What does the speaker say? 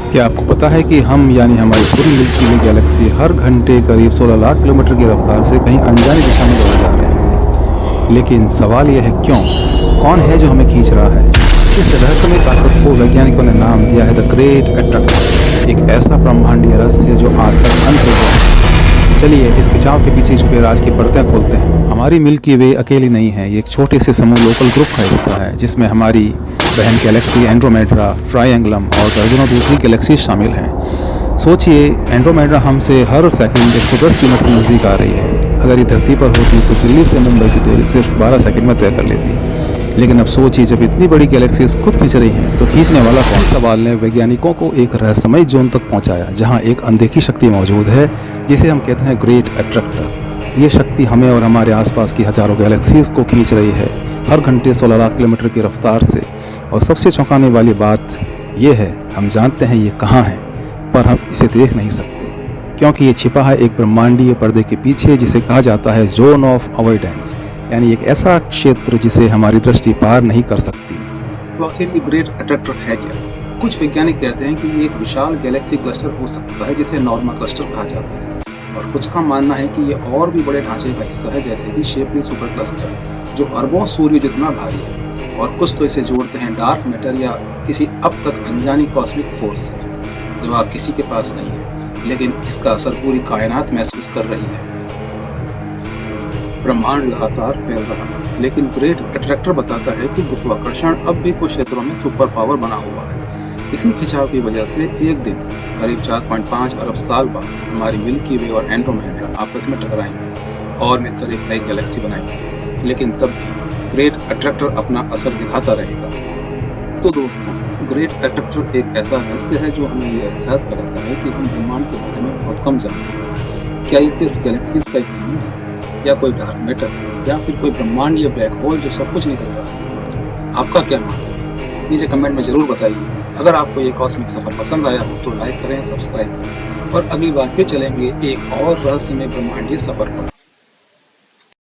क्या आपको पता है कि हम यानी हमारी पूरी मिल्की वे गैलेक्सी हर घंटे करीब 16 लाख किलोमीटर की रफ्तार से कहीं अनजानी दिशा में दौड़े जा रहे हैं। लेकिन सवाल यह है क्यों, कौन है जो हमें खींच रहा है। इस रहस्यमय ताकत को वैज्ञानिकों ने नाम दिया है द ग्रेट अट्रैक्टर, एक ऐसा ब्रह्मांडीय रहस्य जो आज तक अनसुलझा है। चलिए इस खिंचाव के पीछे छुपे राज की परतें खोलते हैं। हमारी मिल्की वे अकेली नहीं है, ये एक छोटे से समूह लोकल ग्रुप का हिस्सा है जिसमें हमारी बहन गैलेक्सी एंड्रोमेडा, ट्रायंगुलम और दर्जनों दूसरी गैलेक्सी शामिल हैं। सोचिए, एंड्रोमेडा हमसे हर सेकंड 110 किलोमीटर नज़दीक आ रही है। अगर ये धरती पर होती तो दिल्ली से मुंबई की दूरी सिर्फ 12 सेकंड में तय कर लेती। लेकिन अब सोचिए, जब इतनी बड़ी गैलेक्सीज खुद खींच रही हैं तो खींचने वाला कौन। सवाल ने वैज्ञानिकों को एक रहस्यमय जोन तक पहुंचाया जहां एक अनदेखी शक्ति मौजूद है जिसे हम कहते हैं ग्रेट अट्रैक्टर। ये शक्ति हमें और हमारे आसपास की हजारों गैलेक्सीज को खींच रही है हर घंटे 16 लाख किलोमीटर की रफ्तार से। और सबसे चौंकाने वाली बात यह है, हम जानते हैं ये कहाँ है, पर हम इसे देख नहीं सकते क्योंकि ये छिपा है एक ब्रह्मांडीय पर्दे के पीछे जिसे कहा जाता है जोन ऑफ अवॉइडेंस, यानी एक ऐसा क्षेत्र जिसे हमारी दृष्टि पार नहीं कर सकती। तो आखिर ये ग्रेट अट्रैक्टर है क्या? कुछ वैज्ञानिक कहते हैं कि ये एक विशाल गैलेक्सी क्लस्टर हो सकता है जिसे नॉर्मा क्लस्टर कहा जाता है, और कुछ का मानना है कि ये और भी बड़े ढांचे का हिस्सा है जैसे कि शेपली सुपर क्लस्टर जो अरबों सूर्य जितना भारी है। और कुछ तो इसे जोड़ते हैं डार्क मैटर या किसी अब तक अनजानी कॉस्मिक फोर्स से। जवाब किसी के पास नहीं है, लेकिन इसका असर पूरी कायनात महसूस कर रही है। ब्रह्मांड लगातार फैल रहा है, लेकिन ग्रेट अट्रैक्टर बताता है कि गुरुत्वाकर्षण अब भी कुछ क्षेत्रों में सुपर पावर बना हुआ है। इसी खिंचाव की वजह से एक दिन करीब 4.5 अरब साल बाद हमारी मिल्की वे और एंड्रोमेडा आपस में टकराएंगे और मिलकर एक नई गैलेक्सी बनाएंगे। लेकिन तब भी ग्रेट अट्रैक्टर अपना असर दिखाता रहेगा। तो दोस्तों, ग्रेट अट्रैक्टर एक ऐसा रहस्य है जो हमें यह एहसास कराता है कि हम ब्रह्मांड के बारे में बहुत कम जानते हैं। क्या ये सिर्फ गैलेक्सीज का एक समूह है, या कोई डार्क मैटर, या फिर कोई ब्रह्मांड या ब्लैक होल जो सब कुछ निकल रहा है? आपका क्या मानना है? नीचे कमेंट में जरूर बताइए। अगर आपको ये कॉस्मिक सफर पसंद आया हो तो लाइक करें, सब्सक्राइब करें, और अगली बार फिर चलेंगे एक और रहस्यमय ब्रह्मांडीय सफर पर।